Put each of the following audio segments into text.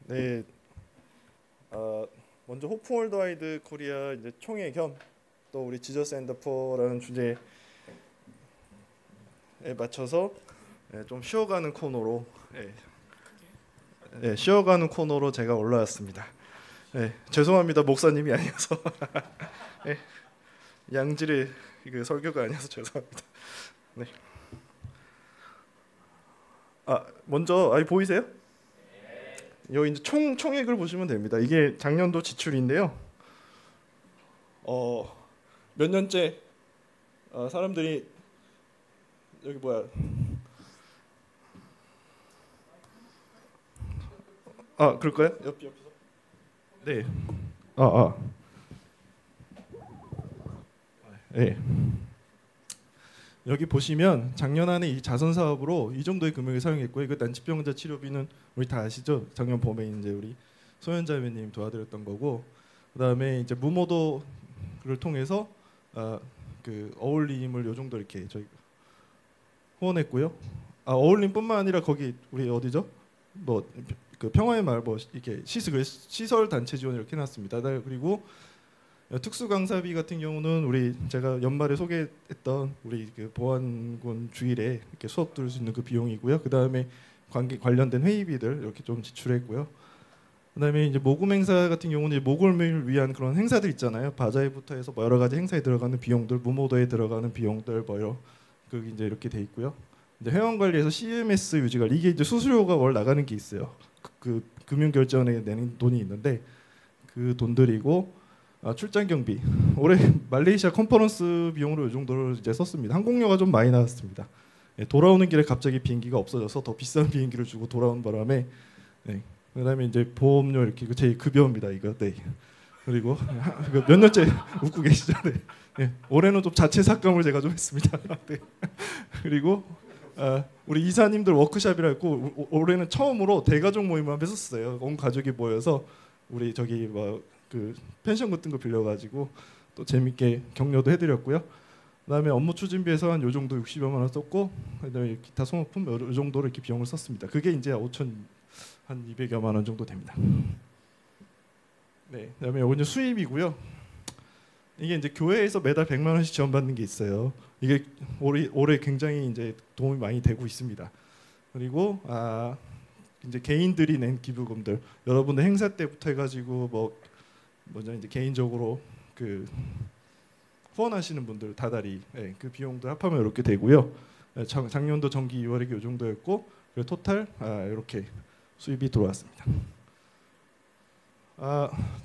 네, 먼저 호프 월드와이드 코리아 이제 총회 겸 또 우리 지저스 앤더 포라는 주제에 맞춰서 좀 쉬어가는 코너로 쉬어가는 코너로 제가 올라왔습니다. 죄송합니다, 목사님이 아니어서 양질의 그 설교가 아니어서 죄송합니다. 네. 먼저 보이세요? 여기 이제 총액을 보시면 됩니다. 이게 작년도 지출인데요. 몇 년째 사람들이 여기 뭐야? 그럴까요? 옆에서. 네. 네. 여기 보시면 작년 안에 이 자선 사업으로 이 정도의 금액을 사용했고요. 이거 난치병자 치료비는 우리 다 아시죠? 작년 봄에 이제 우리 소연자매님 도와드렸던 거고, 그다음에 이제 무모도를 통해서 그 어울림을 요 정도 이렇게 저희 후원했고요. 어울림뿐만 아니라 거기 우리 어디죠? 뭐 그 평화의 마을 뭐 이렇게 시설 단체 지원 이렇게 해놨습니다. 그리고 특수 강사비 같은 경우는 우리 제가 연말에 소개했던 우리 그 보안군 주일에 이렇게 수업 들을 수 있는 그 비용이고요. 그 다음에 관련된 회의비들 이렇게 좀 지출했고요. 그다음에 이제 모금 행사 같은 경우는 모금을 위한 그런 행사들 있잖아요. 바자회부터 해서 뭐 여러 가지 행사에 들어가는 비용들, 무모도에 들어가는 비용들 뭐 여러 그 이제 이렇게 돼 있고요. 이제 회원 관리에서 CMS 유지 관리 이게 이제 수수료가 월 나가는 게 있어요. 그 금융 결제원에 내는 돈이 있는데 그 돈들이고 출장 경비 올해 말레이시아 컨퍼런스 비용으로 이 정도를 이제 썼습니다. 항공료가 좀 많이 나왔습니다. 돌아오는 길에 갑자기 비행기가 없어져서 더 비싼 비행기를 주고 돌아온 바람에 그다음에 이제 보험료 이렇게 제 급여입니다. 이거 그리고 몇 년째 웃고 계시죠? 올해는 좀 자체 삭감을 제가 좀 했습니다. 그리고 우리 이사님들 워크숍이라고 올해는 처음으로 대가족 모임을 한번 했었어요. 온 가족이 모여서 우리 저기 뭐 그 펜션 같은 거 빌려가지고 또 재밌게 격려도 해드렸고요. 그다음에 업무 추진비에서 한 요 정도 60여만 원 썼고, 그다음에 기타 소모품 요 정도로 이렇게 비용을 썼습니다. 그게 이제 5천 한 200여만 원 정도 됩니다. 네, 그다음에 이건 수입이고요. 이게 이제 교회에서 매달 100만 원씩 지원받는 게 있어요. 이게 올해 굉장히 이제 도움이 많이 되고 있습니다. 그리고 이제 개인들이 낸 기부금들, 여러분들 행사 때부터 해가지고 먼저 이제 개인적으로 그 후원하시는 분들 다달이 그 비용도 합하면 이렇게 되고요. 작년도 정기 2월액이 이 정도였고, 그리고 토탈 이렇게 수입이 들어왔습니다.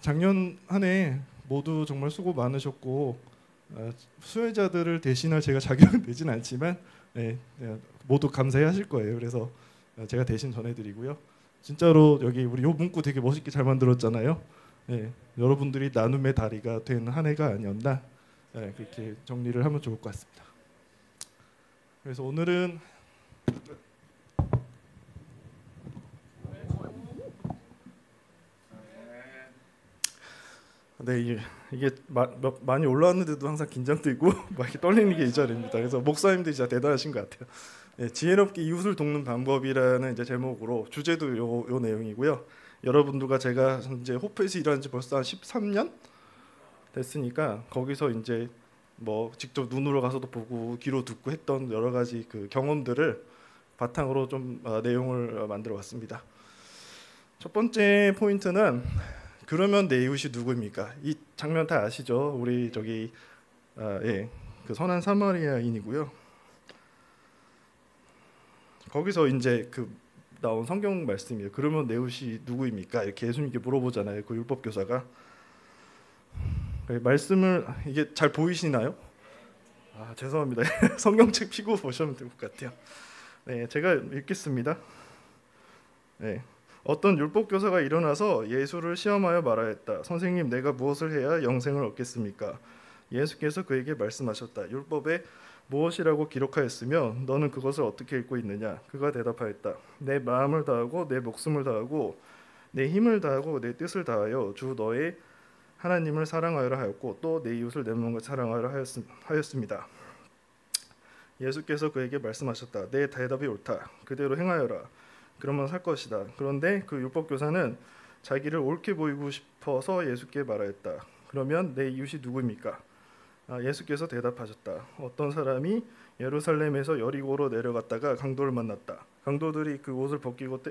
작년 한 해 모두 정말 수고 많으셨고, 수혜자들을 대신할 제가 자격은 되진 않지만 모두 감사해하실 거예요. 그래서 제가 대신 전해드리고요. 진짜로 여기 우리 요 문구 되게 멋있게 잘 만들었잖아요. 여러분들이 나눔의 다리가 된 한 해가 아니었나, 그렇게 정리를 하면 좋을 것 같습니다. 그래서 오늘은 이게 많이 올라왔는데도 항상 긴장되고 막 이렇게 떨리는 게 이 자리입니다. 그래서 목사님들이 진짜 대단하신 것 같아요. 지혜롭게 이웃을 돕는 방법이라는 이제 제목으로 주제도 요 내용이고요. 여러분들과 제가 이제 호프에서 일한 지 벌써 한 13년 됐으니까 거기서 이제 뭐 직접 눈으로 가서도 보고 귀로 듣고 했던 여러 가지 그 경험들을 바탕으로 좀 내용을 만들어 왔습니다. 첫 번째 포인트는 그러면 내 이웃이 누구입니까? 이 장면 다 아시죠? 우리 저기 그 선한 사마리아인이고요. 거기서 이제 그 나온 성경 말씀이에요. 그러면 내 이웃이 누구입니까? 이렇게 예수님께 물어보잖아요. 그 율법 교사가. 말씀을 이게 잘 보이시나요? 죄송합니다. 성경책 피고 보시면 될 것 같아요. 제가 읽겠습니다. 어떤 율법 교사가 일어나서 예수를 시험하여 말하였다. 선생님, 내가 무엇을 해야 영생을 얻겠습니까? 예수께서 그에게 말씀하셨다. 율법에 무엇이라고 기록하였으며 너는 그것을 어떻게 읽고 있느냐? 그가 대답하였다. 내 마음을 다하고 내 목숨을 다하고 내 힘을 다하고 내 뜻을 다하여 주 너의 하나님을 사랑하여라 하였고 또 내 이웃을 내 몸과 사랑하여라 하였습니다. 예수께서 그에게 말씀하셨다. 내 대답이 옳다. 그대로 행하여라. 그러면 살 것이다. 그런데 그 율법 교사는 자기를 옳게 보이고 싶어서 예수께 말하였다. 그러면 내 이웃이 누구입니까? 예수께서 대답하셨다. 어떤 사람이 예루살렘에서 여리고로 내려갔다가 강도를 만났다. 강도들이 그 옷을 벗기고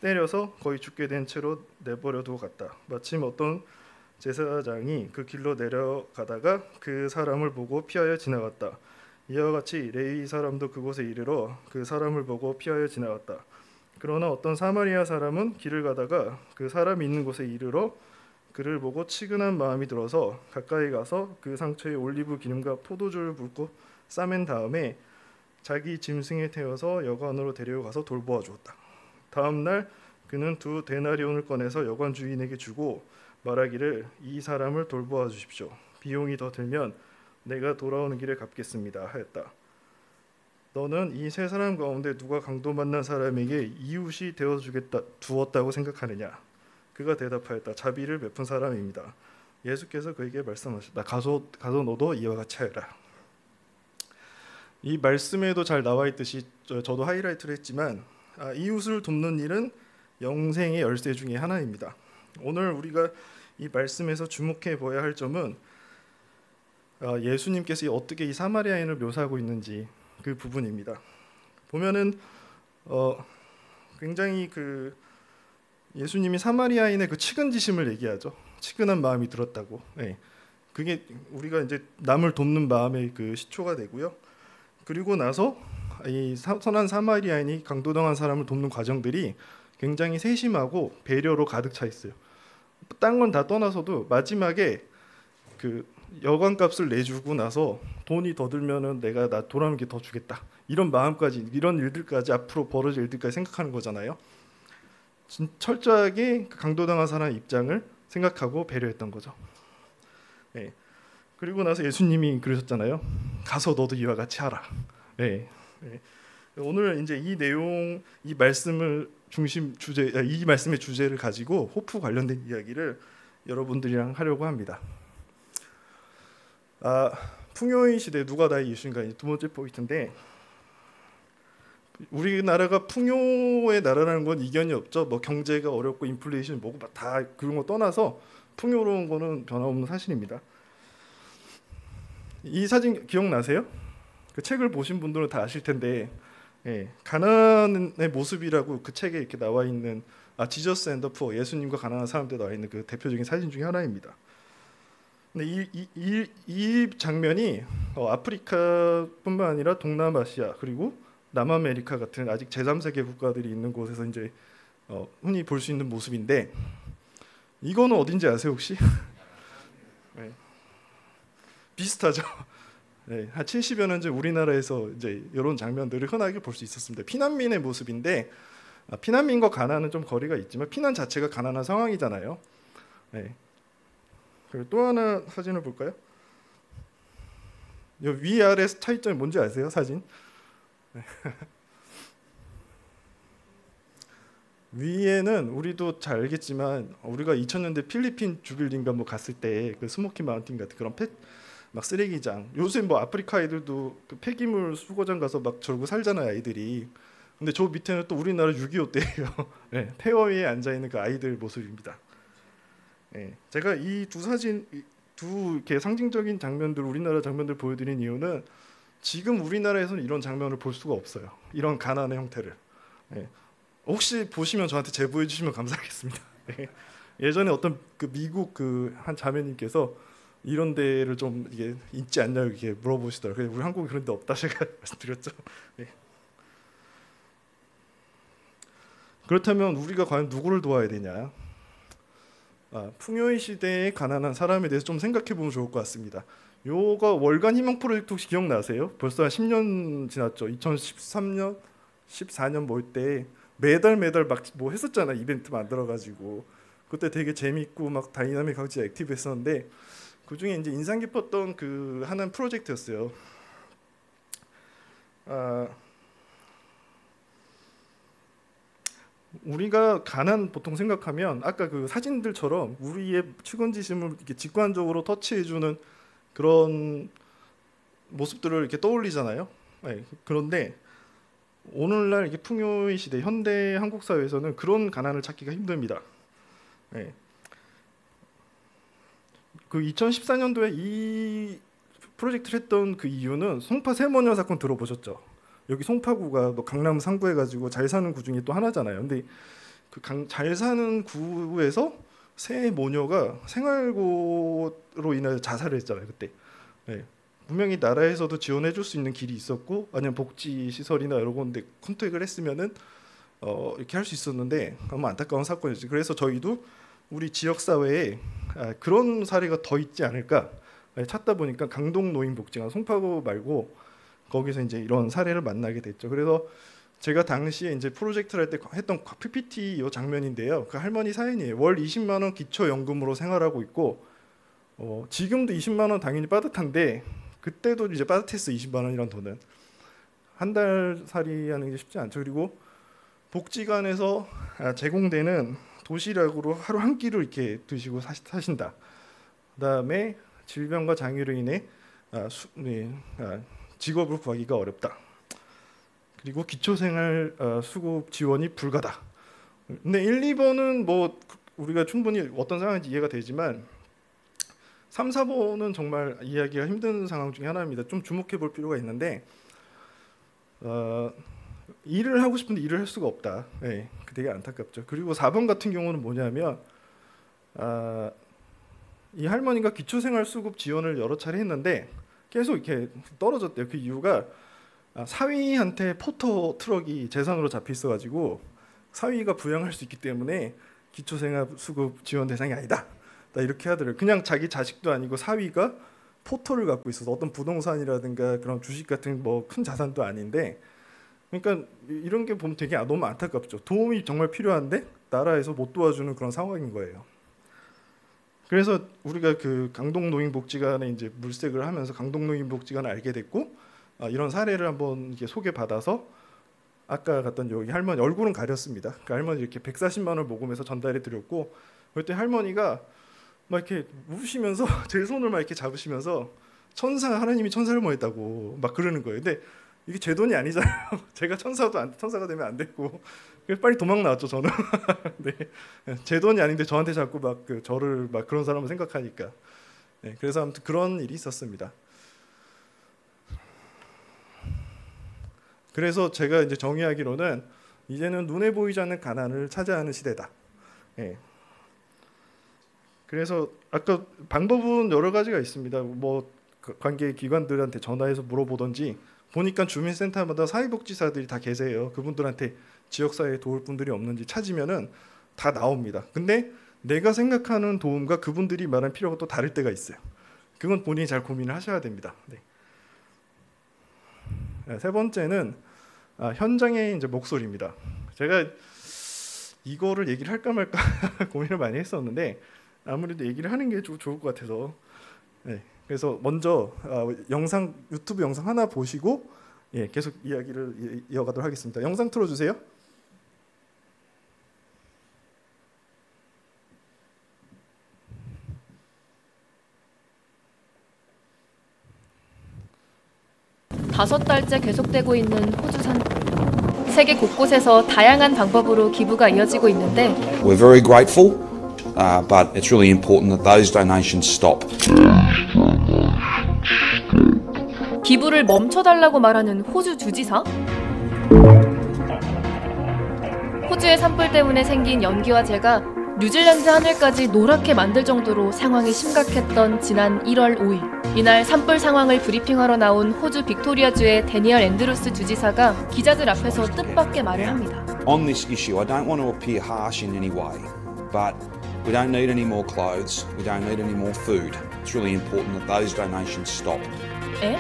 때려서 거의 죽게 된 채로 내버려 두고 갔다. 마침 어떤 제사장이 그 길로 내려가다가 그 사람을 보고 피하여 지나갔다. 이와 같이 레위 사람도 그곳에 이르러 그 사람을 보고 피하여 지나갔다. 그러나 어떤 사마리아 사람은 길을 가다가 그 사람이 있는 곳에 이르러 그를 보고 치근한 마음이 들어서 가까이 가서 그 상처에 올리브 기름과 포도주를 붓고 싸맨 다음에 자기 짐승에 태워서 여관으로 데려가서 돌보아 주었다. 다음 날 그는 2데나리온을 꺼내서 여관 주인에게 주고 말하기를 이 사람을 돌보아 주십시오. 비용이 더 들면 내가 돌아오는 길에 갚겠습니다 하였다. 너는 이 세 사람 가운데 누가 강도 만난 사람에게 이웃이 되어 두었다고 생각하느냐? 그가 대답하였다. 자비를 베푼 사람입니다. 예수께서 그에게 말씀하셨다. 가서 너도 이와 같이 하여라. 이 말씀에도 잘 나와 있듯이 저도 하이라이트를 했지만 이웃을 돕는 일은 영생의 열쇠 중에 하나입니다. 오늘 우리가 이 말씀에서 주목해 보아야 할 점은 예수님께서 어떻게 이 사마리아인을 묘사하고 있는지 그 부분입니다. 보면은 굉장히 그 예수님이 사마리아인의 그 측은지심을 얘기하죠. 측은한 마음이 들었다고. 네. 그게 우리가 이제 남을 돕는 마음의 그 시초가 되고요. 그리고 나서 이 선한 사마리아인이 강도당한 사람을 돕는 과정들이 굉장히 세심하고 배려로 가득 차 있어요. 딴 건 다 떠나서도 마지막에 그 여관값을 내주고 나서 돈이 더 들면은 내가 나 돌아오는 게 더 주겠다. 이런 마음까지, 이런 일들까지 앞으로 벌어질 일들까지 생각하는 거잖아요. 철저하게 강도당한 사람의 입장을 생각하고 배려했던 거죠. 네. 그리고 나서 예수님이 그러셨잖아요. 가서 너도 이와 같이 하라. 네. 네. 오늘 이제 이 내용, 이 말씀을 이 말씀의 주제를 가지고 호프 관련된 이야기를 여러분들이랑 하려고 합니다. 풍요의 시대 누가 나의 이웃인가 두 번째 포인트인데, 우리나라가 풍요의 나라라는 건 이견이 없죠. 뭐 경제가 어렵고 인플레이션 뭐고 다 그런 거 떠나서 풍요로운 거는 변함없는 사실입니다. 이 사진 기억나세요? 그 책을 보신 분들은 다 아실 텐데, 가난의 모습이라고 그 책에 이렇게 나와 있는 지저스 앤 더 푸어, 예수님과 가난한 사람들 나와 있는 그 대표적인 사진 중에 하나입니다. 근데 이 장면이 아프리카뿐만 아니라 동남아시아 그리고 남아메리카 같은 아직 제3세계 국가들이 있는 곳에서 이제 흔히 볼 수 있는 모습인데, 이거는 어딘지 아세요 혹시? 네. 비슷하죠. 네, 한 70여 년 전 우리나라에서 이제 이런 장면들을 흔하게 볼 수 있었습니다. 피난민의 모습인데, 피난민과 가난은 좀 거리가 있지만 피난 자체가 가난한 상황이잖아요. 네. 그리고 또 하나 사진을 볼까요? 이 위아래 차이점이 뭔지 아세요? 사진? 네. 위에는 우리도 잘 알겠지만 우리가 2000년대 필리핀 주빌린가 뭐 갔을 때 그 스모키 마운틴 같은 그런 막 쓰레기장, 요새 뭐 아프리카 아이들도 그 폐기물 수거장 가서 막 저러고 살잖아요 아이들이. 근데 저 밑에는 또 우리나라 6.25 때예요. 네, 폐허 위에 앉아 있는 그 아이들 모습입니다. 네, 제가 이 두 사진, 두 이렇게 상징적인 장면들, 우리나라 장면들 보여드린 이유는 지금 우리나라에서는 이런 장면을 볼 수가 없어요. 이런 가난의 형태를. 네, 혹시 보시면 저한테 제보해 주시면 감사하겠습니다. 네, 예전에 어떤 그 미국 그 한 자매님께서 이런 데를 좀 이게 있지 않냐 이렇게 물어보시더라고요. 우리 한국에 그런 데 없다 제가 말씀드렸죠. 네. 그렇다면 우리가 과연 누구를 도와야 되냐? 풍요의 시대의 가난한 사람에 대해서 좀 생각해 보면 좋을 것 같습니다. 요거 월간 희망 프로젝트 혹시 기억나세요? 벌써 한 10년 지났죠. 2013년, 14년 뭐 이때 매달 막 뭐 했었잖아. 이벤트 만들어가지고 그때 되게 재밌고 막 다이나믹하고 진짜 액티브했었는데, 그 중에 이제 인상 깊었던 그 하나는 프로젝트였어요. 우리가 가난 보통 생각하면 아까 그 사진들처럼 우리의 측은지심을 이렇게 직관적으로 터치해주는 그런 모습들을 이렇게 떠올리잖아요. 네, 그런데 오늘날 이게 풍요의 시대 현대 한국 사회에서는 그런 가난을 찾기가 힘듭니다. 네. 그 2014년도에 이 프로젝트를 했던 그 이유는 송파 세모녀 사건 들어보셨죠? 여기 송파구가 또 강남 상구에 가지고 잘 사는 구 중에 또 하나잖아요. 근데 그 잘 사는 구에서 세 모녀가 생활고로 인해 자살을 했잖아요. 그때. 네. 분명히 나라에서도 지원해줄 수 있는 길이 있었고, 아니면 복지 시설이나 여러 군데 컨택을 했으면은 이렇게 할 수 있었는데 너무 안타까운 사건이지. 그래서 저희도 우리 지역 사회에 그런 사례가 더 있지 않을까 찾다 보니까 강동노인복지관 송파구 말고 거기서 이제 이런 사례를 만나게 됐죠. 그래서 제가 당시에 이제 프로젝트를 할 때 했던 PPT 이 장면인데요. 그 할머니 사연이에요. 월 20만 원 기초연금으로 생활하고 있고 지금도 20만 원 당연히 빠듯한데 그때도 이제 빠듯했어. 20만 원이란 돈은 한 달 살이하는 게 쉽지 않죠. 그리고 복지관에서 제공되는 도시락으로 하루 한 끼를 이렇게 드시고 사신다. 그다음에 질병과 장애로 인해 직업을 구하기가 어렵다. 그리고 기초생활 수급 지원이 불가다. 근데 1, 2번은 뭐 우리가 충분히 어떤 상황인지 이해가 되지만 3, 4번은 정말 이해하기가 힘든 상황 중에 하나입니다. 좀 주목해 볼 필요가 있는데 일을 하고 싶은데 일을 할 수가 없다. 네, 되게 안타깝죠. 그리고 4번 같은 경우는 뭐냐면 이 할머니가 기초생활수급 지원을 여러 차례 했는데 계속 이렇게 떨어졌대요. 그 이유가 사위한테 포터 트럭이 재산으로 잡혀 있어가지고 사위가 부양할 수 있기 때문에 기초생활수급 지원 대상이 아니다. 이렇게 하더라고요. 그냥 자기 자식도 아니고 사위가 포터를 갖고 있어서 어떤 부동산이라든가 그런 주식 같은 뭐 큰 자산도 아닌데, 그러니까 이런 게 보면 되게 너무 안타깝죠. 도움이 정말 필요한데 나라에서 못 도와주는 그런 상황인 거예요. 그래서 우리가 그 강동노인복지관에 이제 물색을 하면서 강동노인복지관을 알게 됐고 이런 사례를 한번 이렇게 소개받아서 아까 갔던 여기 할머니 얼굴은 가렸습니다. 그 할머니 이렇게 140만 원을 모금해서 전달해 드렸고 그때 할머니가 막 이렇게 우시면서 제 손을 막 이렇게 잡으시면서 하나님이 천사를 뭐 했다고 막 그러는 거예요. 근데 이게 제 돈이 아니잖아요. 제가 천사가 되면 안 되고 그래서 빨리 도망 나왔죠 저는. 네. 제 돈이 아닌데 저한테 자꾸 막 저를 막 그런 사람을 생각하니까. 네. 그래서 아무튼 그런 일이 있었습니다. 그래서 제가 이제 정의하기로는 이제는 눈에 보이지 않는 가난을 차지하는 시대다. 네. 그래서 아까 방법은 여러 가지가 있습니다. 뭐 관계 기관들한테 전화해서 물어보든지 보니까 주민센터마다 사회복지사들이 다 계세요. 그분들한테 지역사회에 도울 분들이 없는지 찾으면은 다 나옵니다. 근데 내가 생각하는 도움과 그분들이 말하는 필요가 또 다를 때가 있어요. 그건 본인이 잘 고민을 하셔야 됩니다. 네. 세 번째는 현장의 이제 목소리입니다. 제가 이거를 얘기를 할까 말까 고민을 많이 했었는데 아무래도 얘기를 하는 게 좋을 것 같아서. 네. 그래서 먼저 유튜브 영상 하나 보시고 계속 이야기를 이어가도록 하겠습니다. 영상 틀어주세요. 다섯 달째 계속되고 있는 호주 산불. 세계 곳곳에서 다양한 방법으로 기부가 이어지고 있는데 We're very grateful, but it's really important that those donations stop. 기부를 멈춰달라고 말하는 호주 주지사? 호주의 산불 때문에 생긴 연기와 재가 뉴질랜드 하늘까지 노랗게 만들 정도로 상황이 심각했던 지난 1월 5일. 이날 산불 상황을 브리핑하러 나온 호주 빅토리아주의 데니얼 앤드루스 주지사가 기자들 앞에서 뜻밖의 말을 합니다. On this issue, I don't want to appear harsh in any way, but we don't need any more clothes, we don't need any more food. It's really important that those donations stop. 에?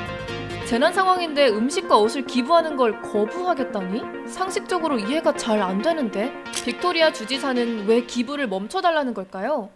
재난 상황인데 음식과 옷을 기부하는 걸 거부하겠다니? 상식적으로 이해가 잘 안 되는데? 빅토리아 주지사는 왜 기부를 멈춰달라는 걸까요?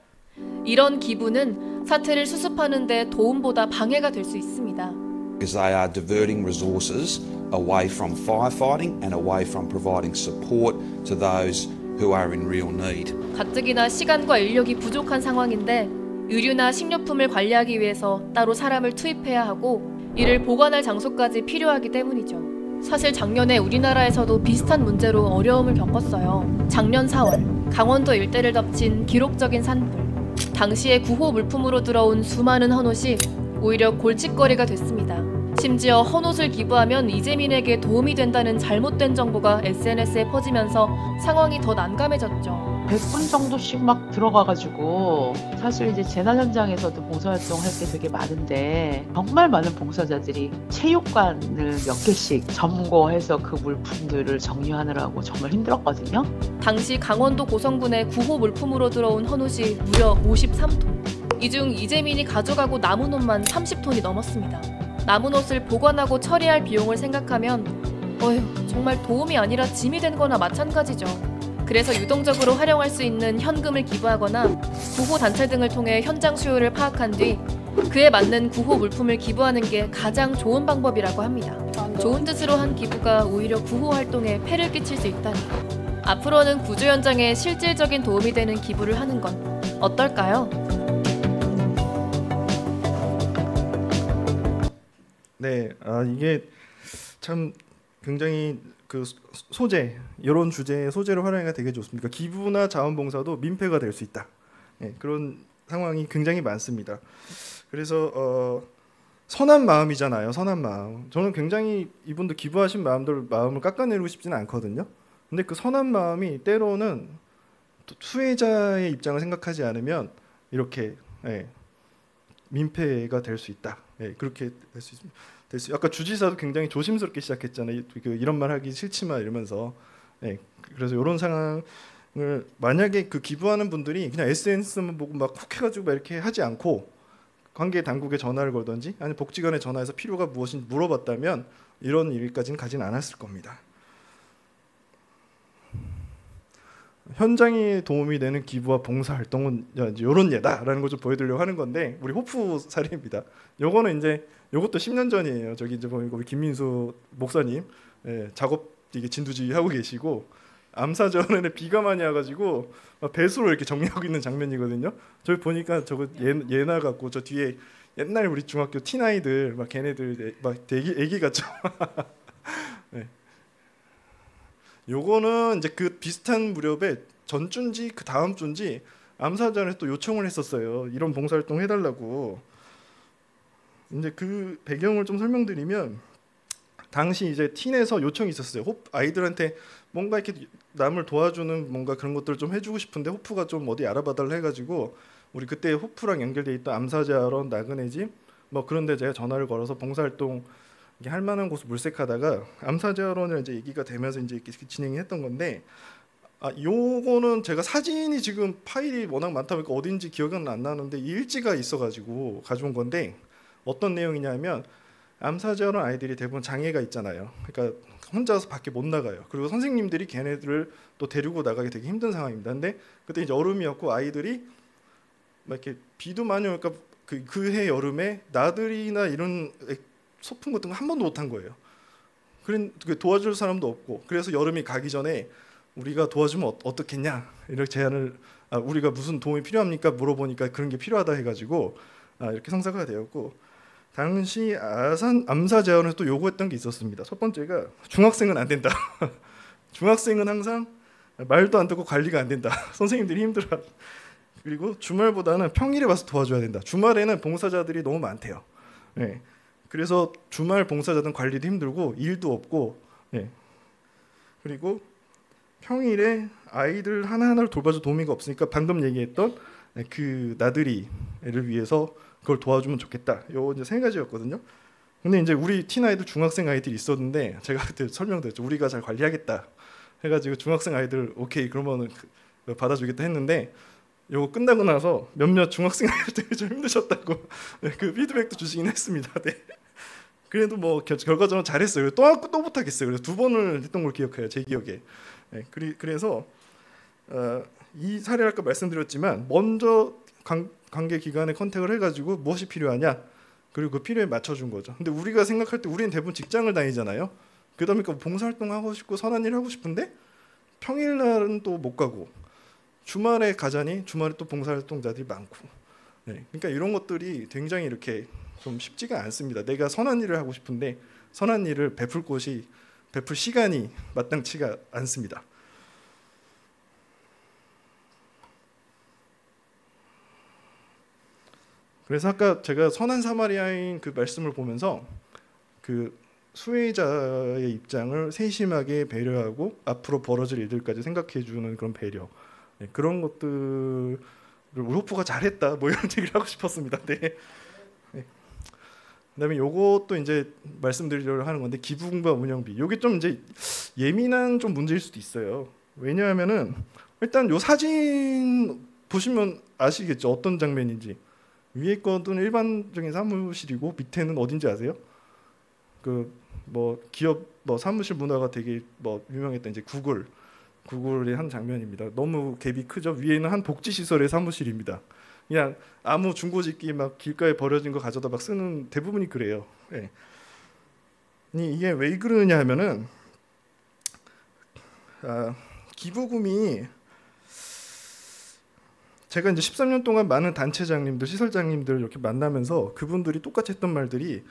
이런 기부는 사태를 수습하는 데 도움보다 방해가 될 수 있습니다. Because they are diverting resources away from firefighting and away from providing support to those who are in real need. 가뜩이나 시간과 인력이 부족한 상황인데 의류나 식료품을 관리하기 위해서 따로 사람을 투입해야 하고 이를 보관할 장소까지 필요하기 때문이죠. 사실 작년에 우리나라에서도 비슷한 문제로 어려움을 겪었어요. 작년 4월 강원도 일대를 덮친 기록적인 산불. 당시에 구호 물품으로 들어온 수많은 헌옷이 오히려 골칫거리가 됐습니다. 심지어 헌옷을 기부하면 이재민에게 도움이 된다는 잘못된 정보가 SNS에 퍼지면서 상황이 더 난감해졌죠. 100분 정도씩 막 들어가가지고 사실 이제 재난 현장에서도 봉사활동 할 게 되게 많은데 정말 많은 봉사자들이 체육관을 몇 개씩 점거해서 그 물품들을 정리하느라고 정말 힘들었거든요. 당시 강원도 고성군에 구호 물품으로 들어온 헌옷이 무려 53톤. 이 중 이재민이 가져가고 남은 옷만 30톤이 넘었습니다. 남은 옷을 보관하고 처리할 비용을 생각하면 어휴, 정말 도움이 아니라 짐이 된 거나 마찬가지죠. 그래서 유동적으로 활용할 수 있는 현금을 기부하거나 구호단체 등을 통해 현장 수요를 파악한 뒤 그에 맞는 구호 물품을 기부하는 게 가장 좋은 방법이라고 합니다. 좋은 뜻으로 한 기부가 오히려 구호 활동에 폐를 끼칠 수 있다니. 앞으로는 구조 현장에 실질적인 도움이 되는 기부를 하는 건 어떨까요? 네, 이게 참 굉장히 그 소재, 이런 주제의 소재를 활용하기가 되게 좋습니다. 기부나 자원봉사도 민폐가 될 수 있다. 네, 그런 상황이 굉장히 많습니다. 그래서 선한 마음이잖아요. 선한 마음. 저는 굉장히 이분들 기부하신 마음을 깎아내리고 싶지는 않거든요. 근데 그 선한 마음이 때로는 수혜자의 입장을 생각하지 않으면 이렇게 민폐가 될 수 있다. 그렇게 될 수 있습니다. 아까 주지사도 굉장히 조심스럽게 시작했잖아요. 이런 말 하기 싫지만 이러면서. 그래서 이런 상황을 만약에 그 기부하는 분들이 그냥 SNS만 보고 막 훅 해가지고 막 이렇게 하지 않고 관계 당국에 전화를 걸든지 아니 복지관에 전화해서 필요가 무엇인지 물어봤다면 이런 일까지는 가진 않았을 겁니다. 현장에 도움이 되는 기부와 봉사활동은 이런 예다라는 걸 좀 보여드리려고 하는 건데 우리 호프 사례입니다. 요거는 이제 요것도 10년 전이에요. 저기 이제 보니까 우리 김민수 목사님 작업 이게 진두지 하고 계시고 암사전에 비가 많이 와가지고 배수로 이렇게 정리하고 있는 장면이거든요. 저기 보니까 저거 예나 같고 저 뒤에 옛날 우리 중학교 티나이들 막 걔네들 막 되게 애기 같죠. 네. 요거는 이제 그 비슷한 무렵에 전주인지 그 다음 주인지 암사전에 또 요청을 했었어요. 이런 봉사활동 해달라고. 이제 그 배경을 좀 설명드리면 당시 이제 틴에서 요청이 있었어요. 아이들한테 뭔가 이렇게 남을 도와주는 뭔가 그런 것들을 좀 해주고 싶은데 호프가 좀 어디 알아봐달라 해가지고 우리 그때 호프랑 연결돼 있던 암사자론 나그네 집 뭐 그런데 제가 전화를 걸어서 봉사활동 할 만한 곳을 물색하다가 암사자론을 이제 얘기가 되면서 이제 이렇게 진행했던 건데 요거는 제가 사진이 지금 파일이 워낙 많다 보니까 어딘지 기억은 안 나는데 일지가 있어가지고 가져온 건데 어떤 내용이냐면 암사자론 아이들이 대부분 장애가 있잖아요. 그러니까 혼자서 밖에 못 나가요. 그리고 선생님들이 걔네들을 또 데리고 나가기 되게 힘든 상황입니다. 근데 그때 이제 여름이었고 아이들이 막 이렇게 비도 많이 오니까 그해 여름에 나들이나 이런 소풍 같은 거 한 번도 못 한 거예요. 도와줄 사람도 없고 그래서 여름이 가기 전에 우리가 도와주면 어떻겠냐 이렇게 제안을 우리가 무슨 도움이 필요합니까 물어보니까 그런 게 필요하다 해가지고 이렇게 성사가 되었고 당시 암사 제안에서 또 요구했던 게 있었습니다. 첫 번째가 중학생은 안 된다. 중학생은 항상 말도 안 듣고 관리가 안 된다. 선생님들이 힘들어. 그리고 주말보다는 평일에 와서 도와줘야 된다. 주말에는 봉사자들이 너무 많대요. 네. 그래서 주말 봉사자들은 관리도 힘들고 일도 없고 그리고 평일에 아이들 하나하나를 돌봐줄 도우미가 없으니까 방금 얘기했던 그 나들이를 위해서 그걸 도와주면 좋겠다. 요 이제 세 가지였거든요. 근데 이제 우리 틴 아이들 중학생 아이들이 있었는데 제가 그때 설명드렸죠. 우리가 잘 관리하겠다 해가지고 중학생 아이들 오케이 그러면은 받아주겠다 했는데 요거 끝나고 나서 몇몇 중학생 아이들이 좀 힘드셨다고 그 피드백도 주시긴 했습니다. 네. 그래도 뭐 결과적으로 잘했어요. 또 못하겠어요. 그래서 2번을 했던 걸 기억해요. 제 기억에. 네. 그래서 이 사례를 아까 말씀드렸지만 먼저 관계 기관에 컨택을 해가지고 무엇이 필요하냐 그리고 그 필요에 맞춰준 거죠. 근데 우리가 생각할 때 우리는 대부분 직장을 다니잖아요. 그러다 보니까 봉사활동 하고 싶고 선한 일 하고 싶은데 평일날은 또 못 가고 주말에 가자니 주말에 또 봉사활동자들이 많고 그러니까 이런 것들이 굉장히 이렇게 좀 쉽지가 않습니다. 내가 선한 일을 하고 싶은데 선한 일을 베풀 곳이 베풀 시간이 마땅치가 않습니다. 그래서 아까 제가 선한 사마리아인 그 말씀을 보면서 그 수혜자의 입장을 세심하게 배려하고 앞으로 벌어질 일들까지 생각해주는 그런 배려, 네, 그런 것들을 울호프가 잘했다 뭐 이런 얘기를 하고 싶었습니다. 네. 네. 그다음에 요것도 이제 말씀드리려고 하는 건데 기부금과 운영비, 요게 좀 이제 예민한 좀 문제일 수도 있어요. 왜냐하면은 일단 요 사진 보시면 아시겠죠, 어떤 장면인지. 위에 거는 일반적인 사무실이고 밑에는 어딘지 아세요? 그 뭐 기업 뭐 사무실 문화가 되게 뭐 유명했던 이제 구글의 한 장면입니다. 너무 갭이 크죠. 위에는 한 복지 시설의 사무실입니다. 그냥 아무 중고짓기 막 길가에 버려진 거 가져다 막 쓰는 대부분이 그래요. 네. 이게 왜 그러냐 하면은 기부금이 제가 이제 13년 동안 많은 단체장님들, 시설장님들 이렇게 만나면서 그분들이 똑같이 했던 말들이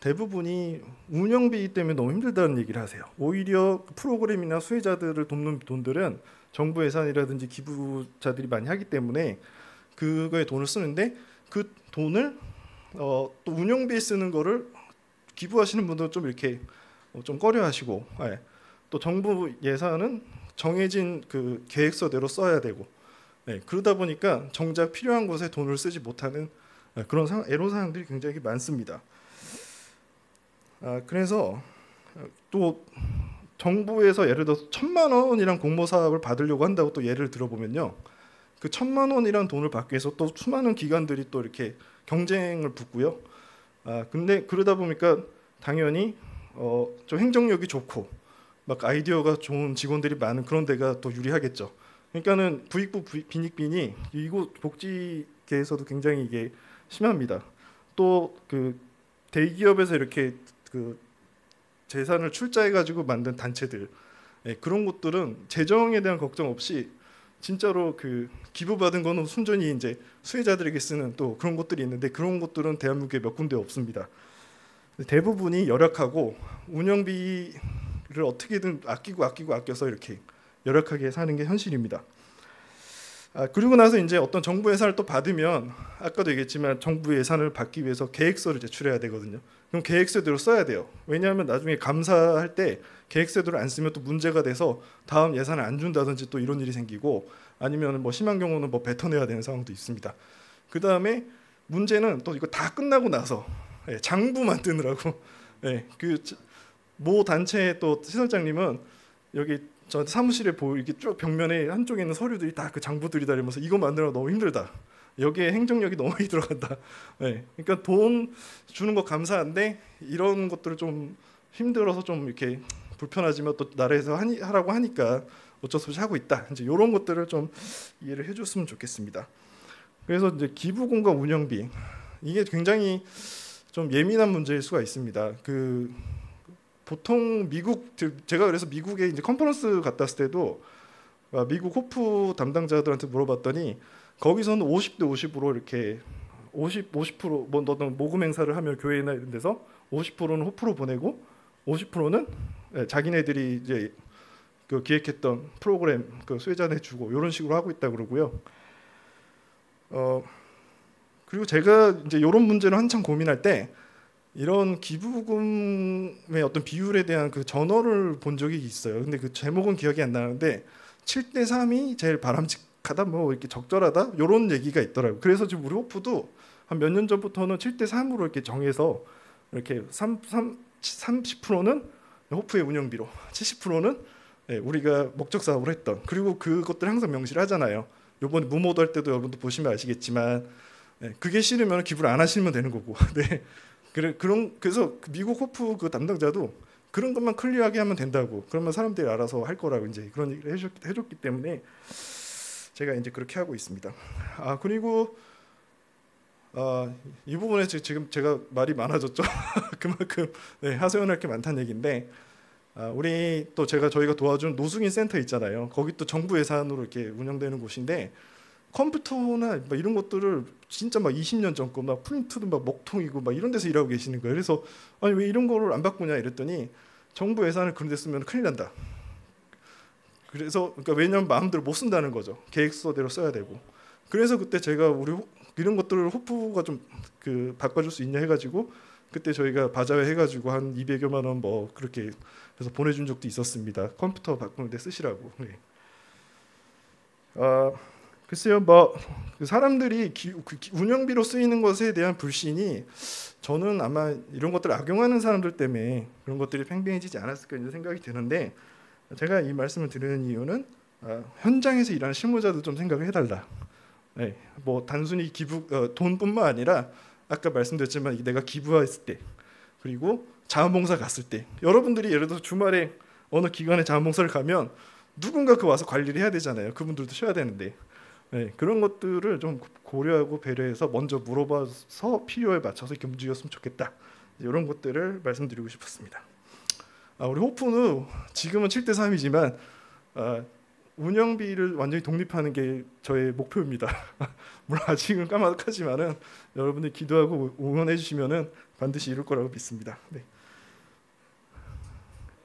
대부분이 운영비 때문에 너무 힘들다는 얘기를 하세요. 오히려 프로그램이나 수혜자들을 돕는 돈들은 정부 예산이라든지 기부자들이 많이 하기 때문에 그거에 돈을 쓰는데 그 돈을 또 운영비에 쓰는 거를 기부하시는 분들은 좀 이렇게 좀 꺼려하시고, 네. 또 정부 예산은 정해진 그 계획서대로 써야 되고, 네. 그러다 보니까 정작 필요한 곳에 돈을 쓰지 못하는 그런 애로사항들이 굉장히 많습니다. 그래서 또 정부에서 예를 들어서 1,000만 원이란 공모 사업을 받으려고 한다고 또 예를 들어보면요, 그 1,000만 원이란 돈을 받기 위해서 또 수많은 기관들이 또 이렇게 경쟁을 붙고요. 근데 그러다 보니까 당연히 좀 행정력이 좋고 막 아이디어가 좋은 직원들이 많은 그런 데가 또 유리하겠죠. 그러니까는 부익부 빈익빈이 이곳 복지계에서도 굉장히 이게 심합니다. 또 그 대기업에서 이렇게 그 재산을 출자해가지고 만든 단체들, 네, 그런 곳들은 재정에 대한 걱정 없이 진짜로 그 기부받은 거는 순전히 이제 수혜자들에게 쓰는 또 그런 곳들이 있는데 그런 곳들은 대한민국에 몇 군데 없습니다. 대부분이 열악하고 운영비를 어떻게든 아껴서 이렇게 열악하게 사는 게 현실입니다. 그리고 나서 이제 어떤 정부 예산을 또 받으면 아까도 얘기했지만 정부 예산을 받기 위해서 계획서를 제출해야 되거든요. 그럼 계획서대로 써야 돼요. 왜냐하면 나중에 감사할 때 계획서대로 안 쓰면 또 문제가 돼서 다음 예산을 안 준다든지 또 이런 일이 생기고, 아니면 뭐 심한 경우는 뭐 뱉어내야 되는 상황도 있습니다. 그 다음에 문제는 또 이거 다 끝나고 나서 장부 만드느라고 모 단체의 또 시설장님은 여기 저 사무실에 이렇게 쭉 벽면에 한쪽에 있는 서류들이 다 그 장부들이다 이러면서 이거 만들어 너무 힘들다. 여기에 행정력이 너무 많이 들어간다. 네. 그러니까 돈 주는 거 감사한데 이런 것들을 좀 힘들어서 좀 이렇게 불편하지만 또 나라에서 하라고 하니까 어쩔 수 없이 하고 있다. 이제 이런 것들을 좀 이해를 해줬으면 좋겠습니다. 그래서 이제 기부금과 운영비, 이게 굉장히 좀 예민한 문제일 수가 있습니다. 그 보통 미국, 제가 그래서 미국에 이제 컨퍼런스 갔다 왔을 때도 미국 호프 담당자들한테 물어봤더니 거기서는 50대 50으로 이렇게 50% 뭐 어떤 모금 행사를 하면 교회나 이런 데서 50%는 호프로 보내고 50%는 자기네들이 이제 그 기획했던 프로그램 그 수혜자네 주고 이런 식으로 하고 있다 그러고요. 그리고 제가 이제 이런 문제를 한참 고민할 때 이런 기부금의 어떤 비율에 대한 그 전어를 본 적이 있어요. 근데 그 제목은 기억이 안 나는데 7대 3이 제일 바람직하다, 뭐 이렇게 적절하다 이런 얘기가 있더라고요. 그래서 지금 우리 호프도 한 몇 년 전부터는 7대 3으로 이렇게 정해서 이렇게 30%는 호프의 운영비로, 70%는 우리가 목적 사업으로 했던, 그리고 그것들 항상 명시를 하잖아요. 이번 무모도 할 때도 여러분도 보시면 아시겠지만 그게 싫으면 기부를 안 하시면 되는 거고. 네. 그래서 미국 호프 그 담당자도 그런 것만 클리어하게 하면 된다고, 그러면 사람들이 알아서 할 거라고 이제 그런 얘기를 해줬기 때문에 제가 이제 그렇게 하고 있습니다. 그리고 이 부분에 지금 제가 말이 많아졌죠. 그만큼 하소연할 게 많다는 얘기인데, 우리 또 저희가 도와준 노숙인 센터 있잖아요. 거기 또 정부 예산으로 이렇게 운영되는 곳인데 컴퓨터나 막 이런 것들을 진짜 막 20년 전 거 막 프린트도 막 먹통이고 막 이런 데서 일하고 계시는 거예요. 그래서 아니 왜 이런 거를 안 바꾸냐 이랬더니 정부 예산을 그런 데 쓰면 큰일 난다. 그래서 그러니까 왜냐하면 마음대로 못 쓴다는 거죠. 계획서대로 써야 되고. 그래서 그때 제가 우리 이런 것들을 호프가 좀 그 바꿔줄 수 있냐 해가지고 그때 저희가 바자회 해가지고 한 200여만 원 뭐 그렇게 해서 보내준 적도 있었습니다. 컴퓨터 바꾸는데 쓰시라고. 네. 글쎄요, 뭐 사람들이 운영비로 쓰이는 것에 대한 불신이 저는 아마 이런 것들을 악용하는 사람들 때문에 그런 것들이 팽팽해지지 않았을까 이런 생각이 드는데 제가 이 말씀을 드리는 이유는 현장에서 일하는 실무자도 좀 생각을 해달라. 네, 뭐 단순히 기부 돈뿐만 아니라 아까 말씀드렸지만 내가 기부했을 때 그리고 자원봉사 갔을 때 여러분들이 예를 들어서 주말에 어느 기관에 자원봉사를 가면 누군가 그 와서 관리를 해야 되잖아요. 그분들도 쉬어야 되는데 네, 그런 것들을 좀 고려하고 배려해서 먼저 물어봐서 필요에 맞춰서 이렇게 움직였으면 좋겠다. 이런 것들을 말씀드리고 싶었습니다. 우리 호프는 지금은 7대3이지만 운영비를 완전히 독립하는 게 저의 목표입니다. 물론 아직은 까마득하지만은 여러분들이 기도하고 응원해 주시면은 반드시 이룰 거라고 믿습니다. 네.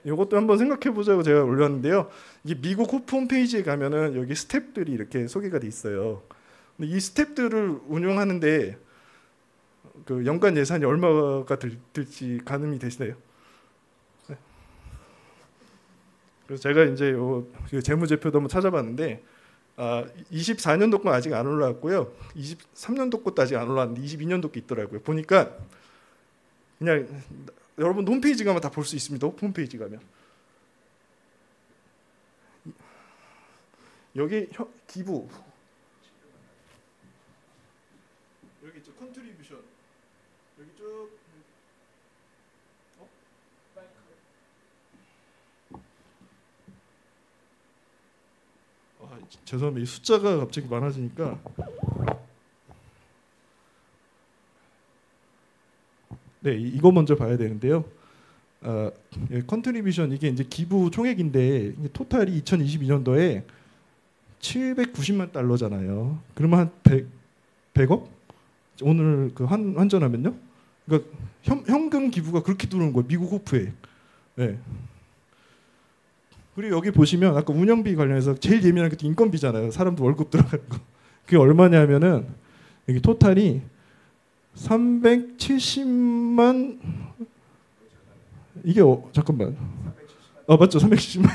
이것도 한번 생각해 보자고 제가 올렸는데요. 이게 미국 호프 홈페이지에 가면은 여기 스텝들이 이렇게 소개가 돼 있어요. 근데 이 스텝들을 운영하는데 그 연간 예산이 얼마가 들지 가늠이 되시나요? 네. 그래서 제가 이제 재무제표도 한번 찾아봤는데 24년도 건 아직 안 올라왔고요. 23년도 것도 아직 안 올라왔는데 22년도 게 있더라고요. 보니까 그냥 여러분 홈페이지 가면 다 볼 수 있습니다. 홈페이지 가면 여기 기부 여기 있죠. 컨트리뷰션 여기 쭉 죄송합니다. 이 숫자가 갑자기 많아지니까 네, 이거 먼저 봐야 되는데요. 컨트리뷰션 이게 이제 기부 총액인데 이게 토탈이 2022년도에 790만 달러잖아요. 그러면 한 100억? 오늘 그 환전하면요? 그러니까 현금 기부가 그렇게 들어오는 거예요. 미국 호프에. 네. 그리고 여기 보시면 아까 운영비 관련해서 제일 예민한 게 인건비잖아요. 사람도 월급 들어가는 거. 그게 얼마냐면은 여기 토탈이 370만 이게 잠깐만 맞죠 370만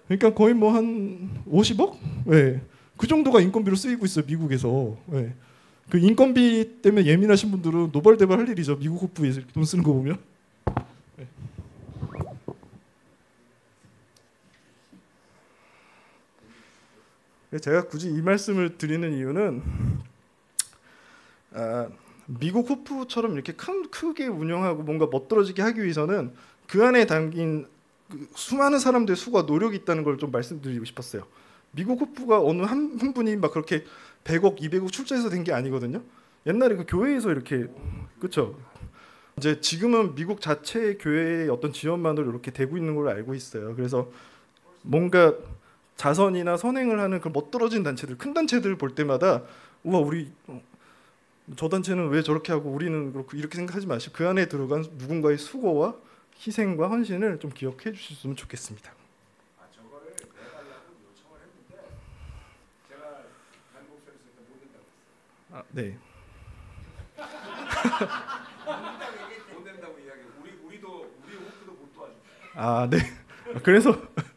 그러니까 거의 뭐 한 50억? 네. 그 정도가 인건비로 쓰이고 있어요 미국에서. 네. 그 인건비 때문에 예민하신 분들은 노발대발 할 일이죠. 미국 호프에서 돈 쓰는 거 보면. 네. 제가 굳이 이 말씀을 드리는 이유는 미국 호프처럼 이렇게 크게 운영하고 뭔가 멋들어지게 하기 위해서는 그 안에 담긴 수많은 사람들의 수고와 노력이 있다는 걸 좀 말씀드리고 싶었어요. 미국 호프가 어느 한 분이 막 그렇게 100억, 200억 출자해서 된 게 아니거든요. 옛날에 그 교회에서 이렇게 그렇죠. 이제 지금은 미국 자체 교회의 어떤 지원만으로 이렇게 되고 있는 걸로 알고 있어요. 그래서 뭔가 자선이나 선행을 하는 그 멋들어진 단체들, 큰 단체들을 볼 때마다 우와 우리 저 단체는 왜 저렇게 하고 우리는 그렇고 이렇게 생각하지 마시고 그 안에 들어간 누군가의 수고와 희생과 헌신을 좀 기억해 주셨으면 좋겠습니다. 저거를 내달라고 요청을 했는데 제가 단독서에서 못 낸다고 했어요. 네. 못 낸다고 이야기. 우리 호프도 못 도와줘. 네. 그래서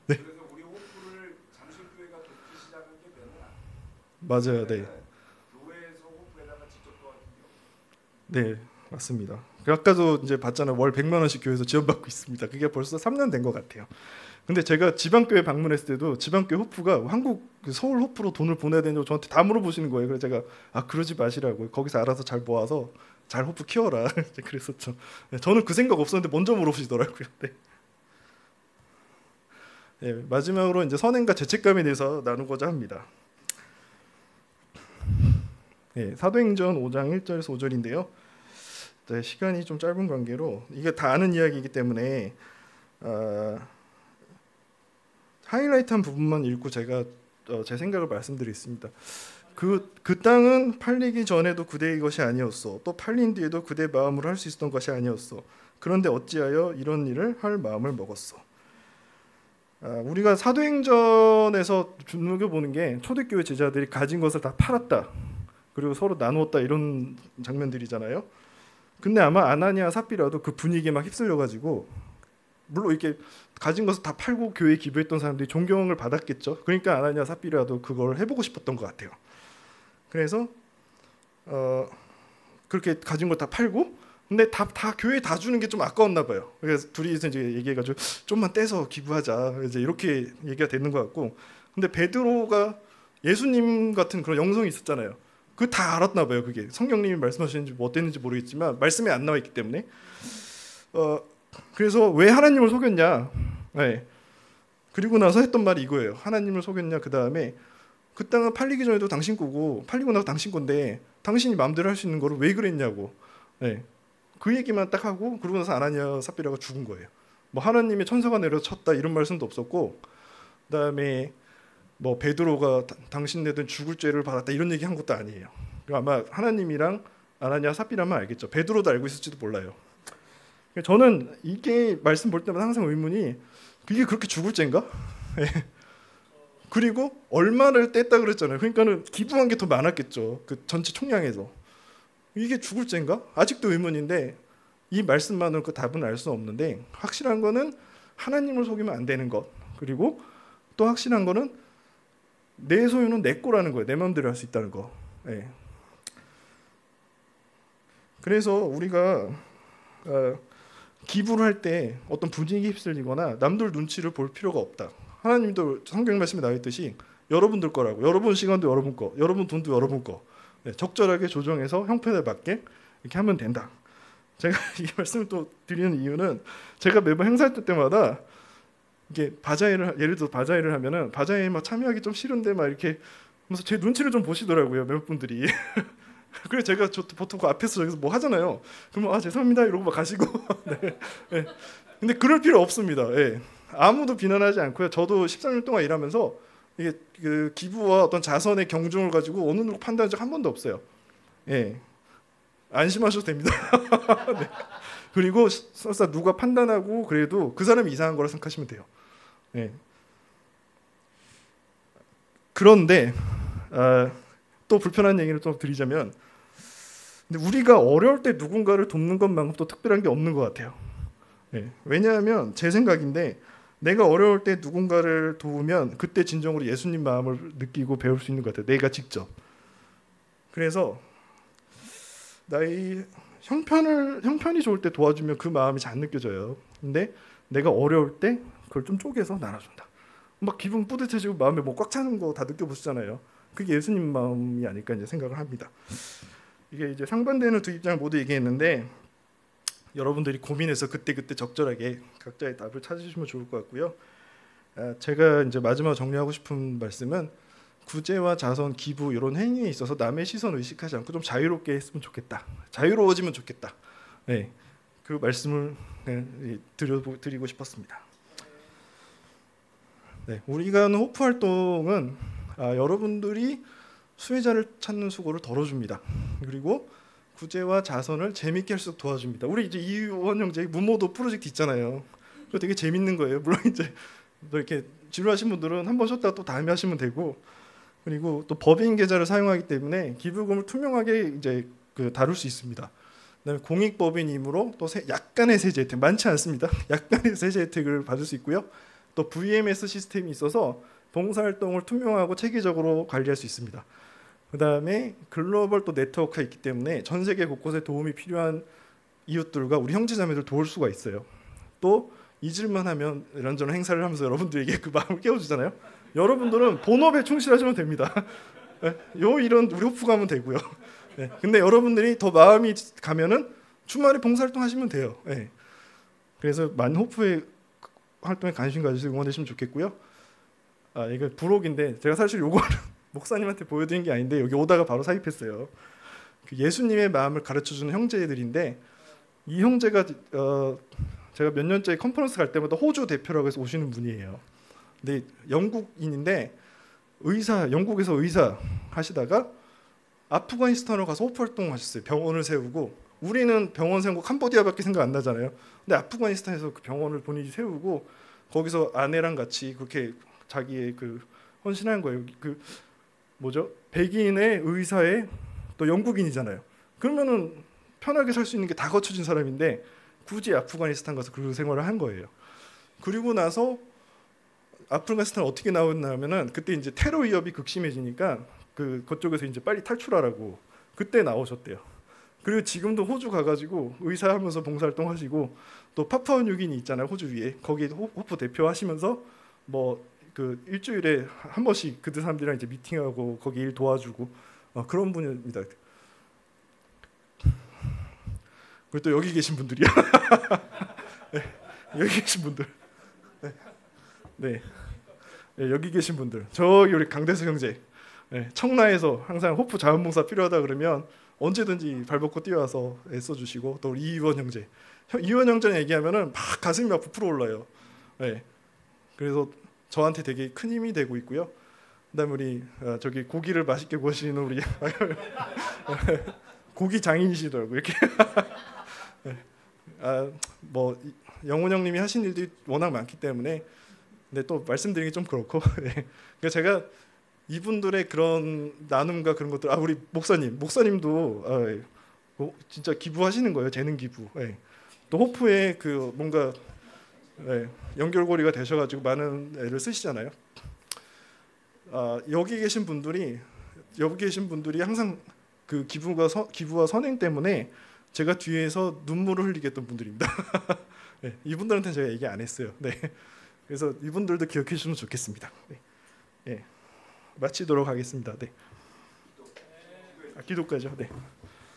네. 그래서 우리 호프를 잠실교회가 돕기 시작한 게 되나? 맞아요. 네. 교회에서 호프에다가 직접 도와준 네, 맞습니다. 아까도 이제 봤잖아요. 월 100만 원씩 교회에서 지원받고 있습니다. 그게 벌써 3년 된 것 같아요. 근데 제가 지방교회 방문했을 때도 지방교회 호프가 한국 서울 호프로 돈을 보내야 되냐고 저한테 다 물어보시는 거예요. 그래서 제가 그러지 마시라고 거기서 알아서 잘 모아서 잘 호프 키워라 그랬었죠. 네, 저는 그 생각 없었는데 먼저 물어보시더라고요. 네. 네, 마지막으로 이제 선행과 죄책감에 대해서 나누고자 합니다. 네, 사도행전 5장 1절에서 5절인데요. 네, 시간이 좀 짧은 관계로 이게 다 아는 이야기이기 때문에 하이라이트한 부분만 읽고 제가 제 생각을 말씀드리겠습니다. 그 땅은 팔리기 전에도 그대의 것이 아니었어. 또 팔린 뒤에도 그대의 마음으로 할 수 있었던 것이 아니었어. 그런데 어찌하여 이런 일을 할 마음을 먹었어. 우리가 사도행전에서 눈여겨보는 게 초대교회 제자들이 가진 것을 다 팔았다. 그리고 서로 나누었다 이런 장면들이잖아요. 근데 아마 아나니아 삽비라도 그 분위기에 막 휩쓸려가지고 물론 이렇게 가진 것을 다 팔고 교회에 기부했던 사람들이 존경을 받았겠죠. 그러니까 아나니아 삽비라도 그걸 해보고 싶었던 것 같아요. 그래서 그렇게 가진 걸 다 팔고 근데 다 교회에 다 주는 게 좀 아까웠나 봐요. 그래서 둘이서 이제 얘기해가지고 좀만 떼서 기부하자 이제 이렇게 얘기가 되는 것 같고 근데 베드로가 예수님 같은 그런 영성이 있었잖아요. 그거 다 알았나 봐요. 그게 성령님이 말씀하시는지 뭐 어땠는지 모르겠지만 말씀에 안 나와 있기 때문에 그래서 왜 하나님을 속였냐? 네. 그리고 나서 했던 말이 이거예요. 하나님을 속였냐? 그 다음에 그 땅은 팔리기 전에도 당신 거고 팔리고 나서 당신 건데 당신이 마음대로 할 수 있는 거를 왜 그랬냐고. 네. 그 얘기만 딱 하고 그러고 나서 아나니아 삽비라가 죽은 거예요. 뭐 하나님의 천사가 내려서 쳤다 이런 말씀도 없었고 그 다음에 뭐 베드로가 당신네들은 죽을 죄를 받았다 이런 얘기 한 것도 아니에요. 아마 하나님이랑 아나니아 삽비라면 알겠죠. 베드로도 알고 있을지도 몰라요. 저는 이게 말씀 볼 때마다 항상 의문이 그게 그렇게 죽을 죄인가? 그리고 얼마를 뗐다 그랬잖아요. 그러니까는 기부한 게 더 많았겠죠. 그 전체 총량에서 이게 죽을 죄인가? 아직도 의문인데 이 말씀만으로 그 답은 알 수 없는데 확실한 거는 하나님을 속이면 안 되는 것 그리고 또 확실한 거는 내 소유는 내 거라는 거예요. 내 마음대로 할 수 있다는 거. 네. 그래서 우리가 기부를 할 때 어떤 분위기에 휩쓸리거나 남들 눈치를 볼 필요가 없다. 하나님도 성경 말씀에 나와 있듯이 여러분들 거라고 여러분 시간도 여러분 거 여러분 돈도 여러분 거 네, 적절하게 조정해서 형편에 맞게 이렇게 하면 된다. 제가 이 말씀을 또 드리는 이유는 제가 매번 행사할 때마다 이게 바자회를 예를 들어 바자회를 하면은 바자회에 막 참여하기 좀 싫은데 막 이렇게 하면서 제 눈치를 좀 보시더라고요. 몇 분들이. 그래서 제가 보통 그 앞에서 저기서 뭐 하잖아요. 그러면 죄송합니다 이러고 막 가시고. 네. 네. 근데 그럴 필요 없습니다. 네. 아무도 비난하지 않고요. 저도 13년 동안 일하면서 이게 그 기부와 어떤 자선의 경중을 가지고 어느 누구 판단한 적 한 번도 없어요. 예. 안심하셔도 됩니다. 네. 그리고 설사 누가 판단하고 그래도 그 사람이 이상한 거라 생각하시면 돼요. 예. 그런데 또 불편한 얘기를 좀 드리자면 근데 우리가 어려울 때 누군가를 돕는 것만큼 또 특별한 게 없는 것 같아요. 예. 왜냐하면 제 생각인데 내가 어려울 때 누군가를 도우면 그때 진정으로 예수님 마음을 느끼고 배울 수 있는 것 같아요. 내가 직접. 그래서 나의 형편이 좋을 때 도와주면 그 마음이 잘 느껴져요. 근데 내가 어려울 때 그걸 좀 쪼개서 나눠준다. 막 기분 뿌듯해지고 마음에 뭐 꽉 차는 거 다 느껴보시잖아요. 그게 예수님 마음이 아닐까 이제 생각을 합니다. 이게 이제 상반되는 두 입장을 모두 얘기했는데 여러분들이 고민해서 그때그때 적절하게 각자의 답을 찾으시면 좋을 것 같고요. 제가 이제 마지막 정리하고 싶은 말씀은 구제와 자선, 기부 이런 행위에 있어서 남의 시선 의식하지 않고 좀 자유롭게 했으면 좋겠다. 자유로워지면 좋겠다. 네, 그 말씀을 드리고 싶었습니다. 네, 우리가 하는 호프 활동은 여러분들이 수혜자를 찾는 수고를 덜어줍니다. 그리고 구제와 자선을 재밌게 할수록 도와줍니다. 우리 이제 이원 형제 무모도 프로젝트 있잖아요. 그거 되게 재밌는 거예요. 물론 이제 또 이렇게 지루하신 분들은 한 번 쉬었다가 또 다음에 하시면 되고, 그리고 또 법인 계좌를 사용하기 때문에 기부금을 투명하게 이제 다룰 수 있습니다. 그다음에 공익법인이므로 또 약간의 세제 혜택, 많지 않습니다. 약간의 세제 혜택을 받을 수 있고요. 또 VMS 시스템이 있어서 봉사활동을 투명하고 체계적으로 관리할 수 있습니다. 그 다음에 글로벌 또 네트워크가 있기 때문에 전 세계 곳곳에 도움이 필요한 이웃들과 우리 형제자매들 도울 수가 있어요. 또 잊을만 하면 이런저런 행사를 하면서 여러분들에게 그 마음을 깨워주잖아요. 여러분들은 본업에 충실하시면 됩니다. 이런 우리 호프 가면 되고요. 네. 근데 여러분들이 더 마음이 가면은 주말에 봉사활동 하시면 돼요. 네. 그래서 만 호프의 활동에 관심 가지시고 응원해주시면 좋겠고요. 이거 부록인데 제가 사실 요거를 목사님한테 보여드린 게 아닌데 여기 오다가 바로 사입했어요. 그 예수님의 마음을 가르쳐주는 형제들인데 이 형제가 제가 몇 년째 컨퍼런스 갈 때마다 호주 대표라고 해서 오시는 분이에요. 근데 영국인인데 영국에서 의사 하시다가 아프가니스탄으로 가서 호프 활동하셨어요. 병원을 세우고 우리는 병원 세운 거 캄보디아밖에 생각 안 나잖아요. 근데 아프가니스탄에서 그 병원을 본인이 세우고 거기서 아내랑 같이 그렇게 자기의 그 헌신한 거예요. 그 뭐죠? 백인의 의사에 또 영국인이잖아요. 그러면은 편하게 살 수 있는 게 다 갖춰진 사람인데 굳이 아프가니스탄 가서 그 생활을 한 거예요. 그리고 나서 아프가니스탄 어떻게 나왔냐면은 그때 이제 테러 위협이 극심해지니까 그쪽에서 이제 빨리 탈출하라고 그때 나오셨대요. 그리고 지금도 호주 가가지고 의사하면서 봉사활동 하시고 또 파푸아뉴기니 있잖아요, 호주 위에 거기 호프 대표 하시면서 뭐 그 일주일에 한 번씩 그 사람들이랑 이제 미팅하고 거기 일 도와주고 그런 분입니다. 그리고 또 여기 계신 분들이요. 네, 여기 계신 분들. 네. 네, 여기 계신 분들. 저기 우리 강대수 형제. 네, 청라에서 항상 호프 자원봉사 필요하다 그러면 언제든지 발벗고 뛰어와서 애써주시고 또 우리 이원 형제. 이원 형제 얘기하면은 막 가슴이 막 부풀어 올라요. 네. 그래서 저한테 되게 큰 힘이 되고 있고요. 그다음에 우리 저기 고기를 맛있게 구우시는 우리 고기 장인이시더라고요. 이렇게. 뭐 영훈 형님이 하신 일들이 워낙 많기 때문에 근데 또 말씀드리기 좀 그렇고 그러니까 제가 이분들의 그런 나눔과 그런 것들 우리 목사님도 진짜 기부하시는 거예요. 재능 기부. 또 호프에 그 뭔가 연결고리가 되셔가지고 많은 애를 쓰시잖아요. 여기 계신 분들이 항상 그 기부와 선행 때문에 제가 뒤에서 눈물을 흘리게 했던 분들입니다. 네, 이분들한테는 제가 얘기 안 했어요. 네, 그래서 이분들도 기억해 주시면 좋겠습니다. 네, 네, 마치도록 하겠습니다. 네, 기도까지요. 네.